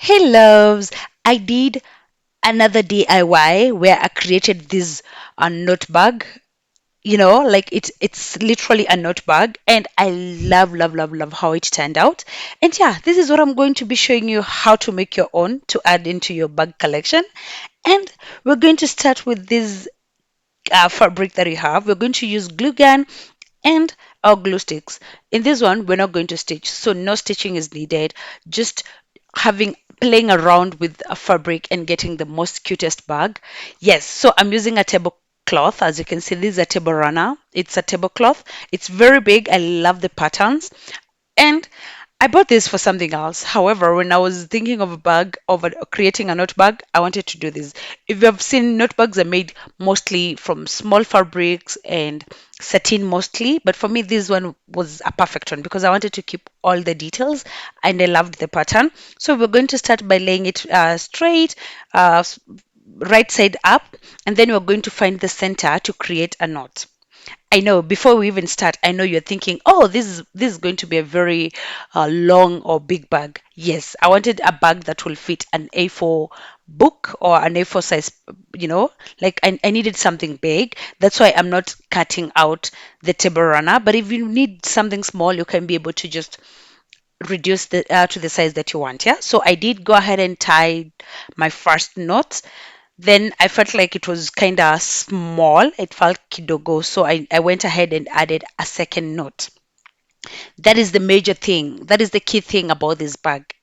Hey loves, I did another DIY where I created this note bag. Like it's literally a note bag, and I love how it turned out. And yeah, this is what I'm going to be showing you how to make your own to add into your bag collection. And we're going to start with this fabric that you have. We're going to use glue gun and our glue sticks. In this one, we're not going to stitch, so no stitching is needed. Just having playing around with a fabric and getting the most cutest bag. Yes, so I'm using a tablecloth. As you can see, this is a table runner. It's a tablecloth. It's very big. I love the patterns. And I bought this for something else. However, when I was thinking of a bag, creating a note bag, I wanted to do this. If you have seen, note bags are made mostly from small fabrics and satin mostly, but for me, this one was a perfect one because I wanted to keep all the details and I loved the pattern. So we're going to start by laying it straight, right side up, and then we're going to find the center to create a knot. I know before we even start, I know you're thinking, oh, this is going to be a very long or big bag. Yes, I wanted a bag that will fit an A4 book or an A4 size, like I needed something big. That's why I'm not cutting out the table runner. But if you need something small, you can be able to just reduce the to the size that you want. Yeah. So I did go ahead and tie my first knot. Then I felt like it was kind of small. It felt kidogo. So I went ahead and added a second knot. That is the major thing. That is the key thing about this bag.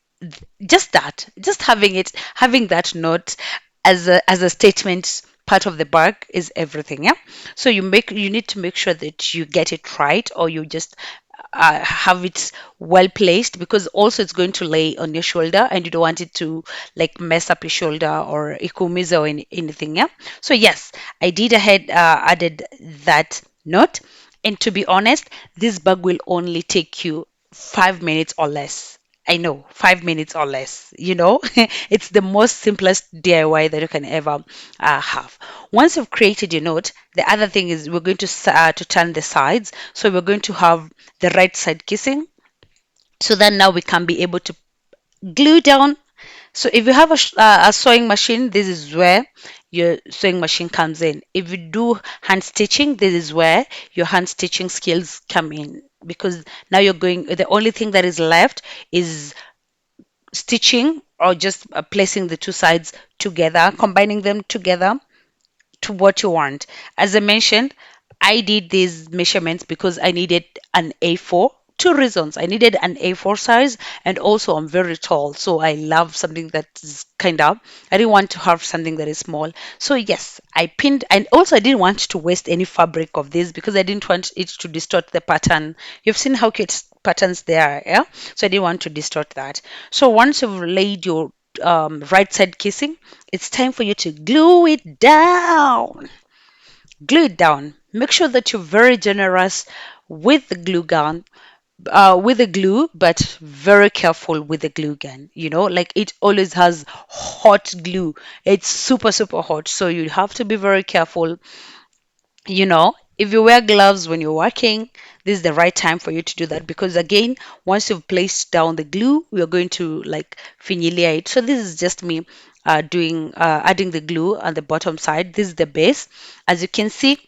Just that, just having that note as a statement part of the bag is everything. Yeah. So you need to make sure that you get it right, or you just have it well placed, because also it's going to lay on your shoulder and you don't want it to like mess up your shoulder or ikumiza or anything. Yeah. So yes, I did ahead added that note, and to be honest, this bag will only take you 5 minutes or less. I know, 5 minutes or less. It's the most simplest DIY that you can ever have. Once you've created your note, the other thing is we're going to turn the sides. So we're going to have the right side kissing. So then now we can be able to glue down. So if you have a sewing machine, this is where your sewing machine comes in. If you do hand stitching, this is where your hand stitching skills come in, because now the only thing that is left is stitching, or just placing the two sides together, combining them together to what you want. As I mentioned, I did these measurements because I needed an A4. Two reasons. I needed an A4 size, and also I'm very tall. So I love something that is I didn't want to have something that is small. So yes, I pinned, and also I didn't want to waste any fabric of this because I didn't want it to distort the pattern. You've seen how cute patterns they are, yeah? So I didn't want to distort that. So once you've laid your right side kissing, it's time for you to glue it down. Glue it down. Make sure that you're very generous with the glue gun, with the glue, but very careful with the glue gun. Like it always has hot glue. It's super hot, so you have to be very careful. If you wear gloves when you're working, this is the right time for you to do that, because again, once you've placed down the glue, we're going to like finilia it. So this is just me doing adding the glue on the bottom side. This is the base. As you can see,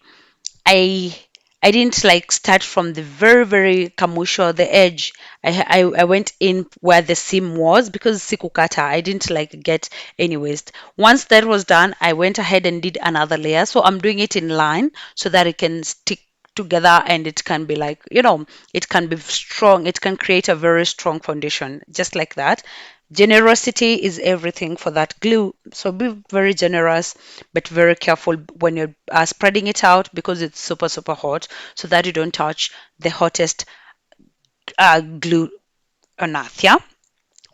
I I didn't like start from the very kamusho, the edge. I went in where the seam was because sikukata. I didn't like get any waste. Once that was done, I went ahead and did another layer. So I'm doing it in line so that it can stick together, and it can be like, it can be strong. It can create a very strong foundation, just like that. Generosity is everything for that glue. So be very generous, but very careful when you're spreading it out, because it's super hot, so that you don't touch the hottest glue on earth. Yeah.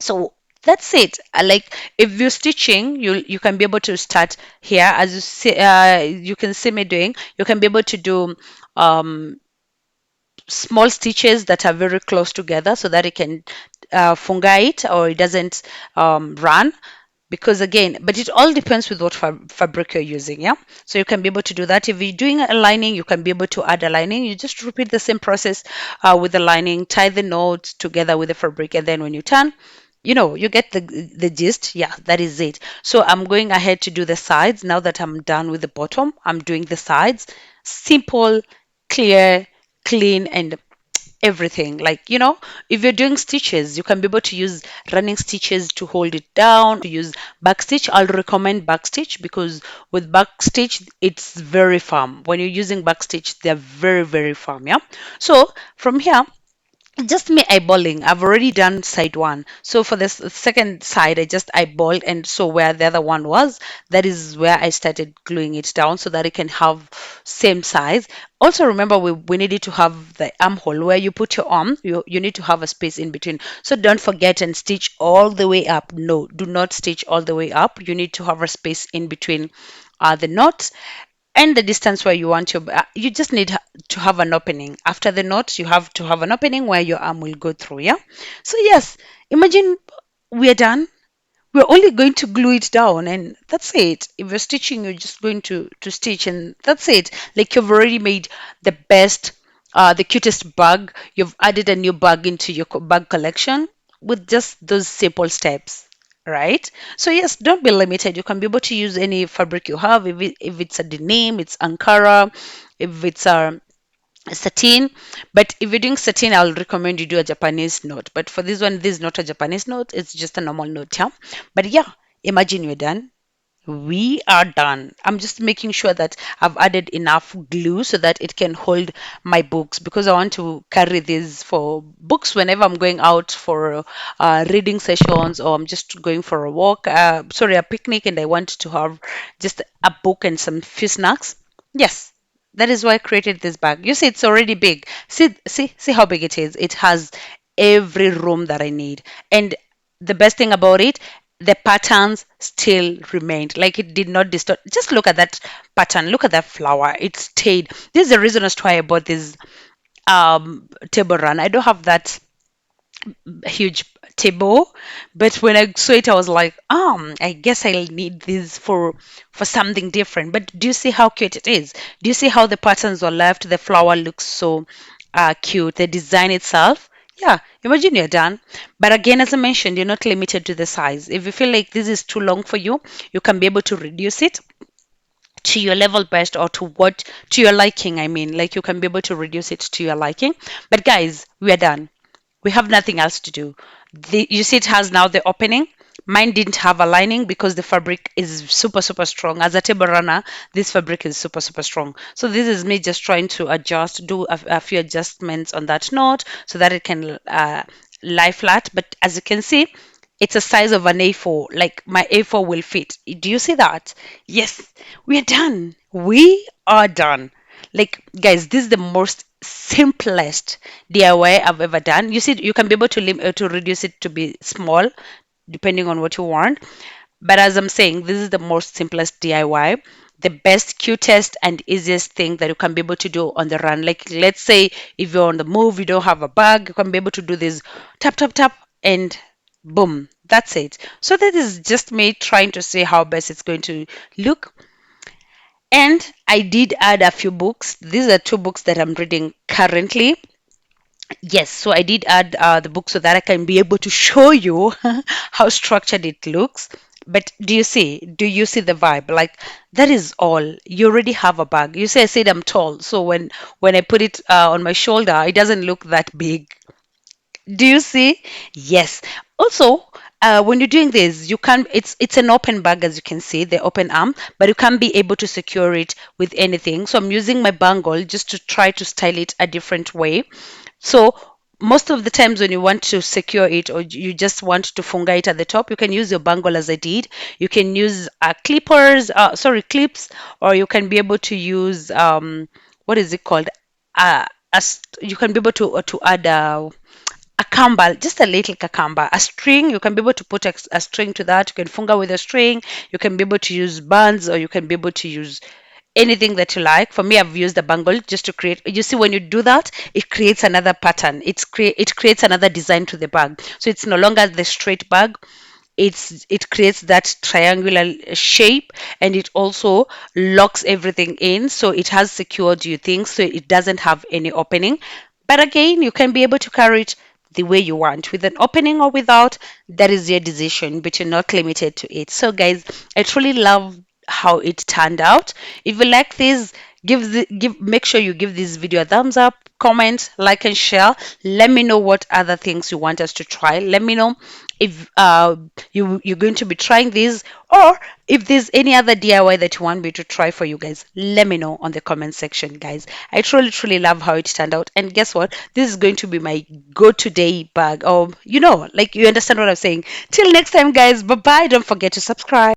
So that's it. Like if you're stitching, you can be able to start here, as you see. You can see me doing. You can be able to do um, small stitches that are very close together so that it can fungi it, or it doesn't run, because again, but it all depends with what fabric you're using. Yeah. So you can be able to do that. If you're doing a lining, you can be able to add a lining. You just repeat the same process with the lining, tie the knots together with the fabric, and then when you turn, You get the gist. Yeah, that is it. So I'm going ahead to do the sides. Now that I'm done with the bottom, I'm doing the sides. Simple, clear, clean, and everything. Like, if you're doing stitches, you can be able to use running stitches to hold it down, to use back stitch. I'll recommend back stitch because with back stitch, it's very firm. When you're using back stitch, they're very, very firm. Yeah. So from here, just me eyeballing. I've already done side one. So for the second side, I just eyeballed, and so where the other one was, that is where I started gluing it down so that it can have same size. Also remember, we needed to have the armhole where you put your arm. You need to have a space in between. So don't forget and stitch all the way up. No, do not stitch all the way up. You need to have a space in between the knots and the distance where you want you just need to have an opening after the knot. You have to have an opening where your arm will go through. Yeah. So yes, imagine we are done. We're only going to glue it down, and that's it. If you're stitching, you're just going to stitch, and that's it. Like, you've already made the best, the cutest bag. You've added a new bag into your bag collection with just those simple steps, right? So yes, don't be limited. You can be able to use any fabric you have. If it's a denim, it's Ankara. If it's a sateen. But if you're doing sateen, I'll recommend you do a Japanese knot. But for this one, this is not a Japanese knot, it's just a normal knot. Yeah. But yeah, imagine you're done. We are done. I'm just making sure that I've added enough glue so that it can hold my books, because I want to carry these for books whenever I'm going out for reading sessions, or I'm just going for a walk, sorry, a picnic, and I want to have just a book and some few snacks. Yes, that is why I created this bag. You see, it's already big. See how big it is. It has every room that I need. And the best thing about it, the patterns still remained. Like, it did not distort. Just look at that pattern. Look at that flower. It stayed. This is the reason as to why I bought this table run. I don't have that huge table, but when I saw it, I was like, I guess I'll need this for something different. But do you see how cute it is? Do you see how the patterns were left? The flower looks so cute. The design itself. Yeah, imagine you're done. But again, as I mentioned, you're not limited to the size. If you feel like this is too long for you, you can be able to reduce it to your level best, or to your liking. I mean, like, you can be able to reduce it to your liking. But guys, we are done. We have nothing else to do. You see, it has now the opening. Mine didn't have a lining because the fabric is super, super strong. As a table runner, this fabric is super, super strong. So this is me just trying to adjust, do a few adjustments on that knot so that it can lie flat. But as you can see, it's a size of an A4. Like, my A4 will fit. Do you see that? Yes, we are done. We are done. Like, guys, this is the most simplest DIY I've ever done. You see, you can be able to reduce it to be small, depending on what you want. But as I'm saying, this is the most simplest DIY, the best, cutest, and easiest thing that you can be able to do on the run. Like, let's say if you're on the move, you don't have a bag, you can be able to do this tap, tap, tap, and boom, that's it. So that is just me trying to see how best it's going to look. And I did add a few books. These are two books that I'm reading currently. Yes, so I did add the book so that I can be able to show you how structured it looks. But do you see the vibe? Like, that is all. You already have a bag. You see, I said I'm tall. So when I put it on my shoulder, it doesn't look that big. Do you see? Yes. Also, when you're doing this, you can it's an open bag, as you can see, the open arm, but you can be able to secure it with anything. So I'm using my bangle just to try to style it a different way. So most of the times when you want to secure it, or you just want to funga it at the top, you can use your bangle as I did. You can use clips, or you can be able to use what is it called? You can be able to add a kamba, just a little kakamba, a string. You can be able to put a string to that. You can funga with a string. You can be able to use bands, or you can be able to use anything that you like. For me, I've used the bangle just to create. You see, when you do that, it creates another pattern. It creates another design to the bag. So it's no longer the straight bag. It creates that triangular shape, and it also locks everything in, so it has secured you things, so it doesn't have any opening. But again, you can be able to carry it the way you want, with an opening or without. That is your decision, but you're not limited to it. So, guys, I truly love how it turned out. If you like this, make sure you give this video a thumbs up, comment, like, and share. Let me know what other things you want us to try. Let me know if you're going to be trying these, or if there's any other DIY that you want me to try for you guys. Let me know on the comment section, guys. I truly love how it turned out, and guess what, this is going to be my go-to day bag. Like, you understand what I'm saying. Till next time, guys. Bye bye. Don't forget to subscribe.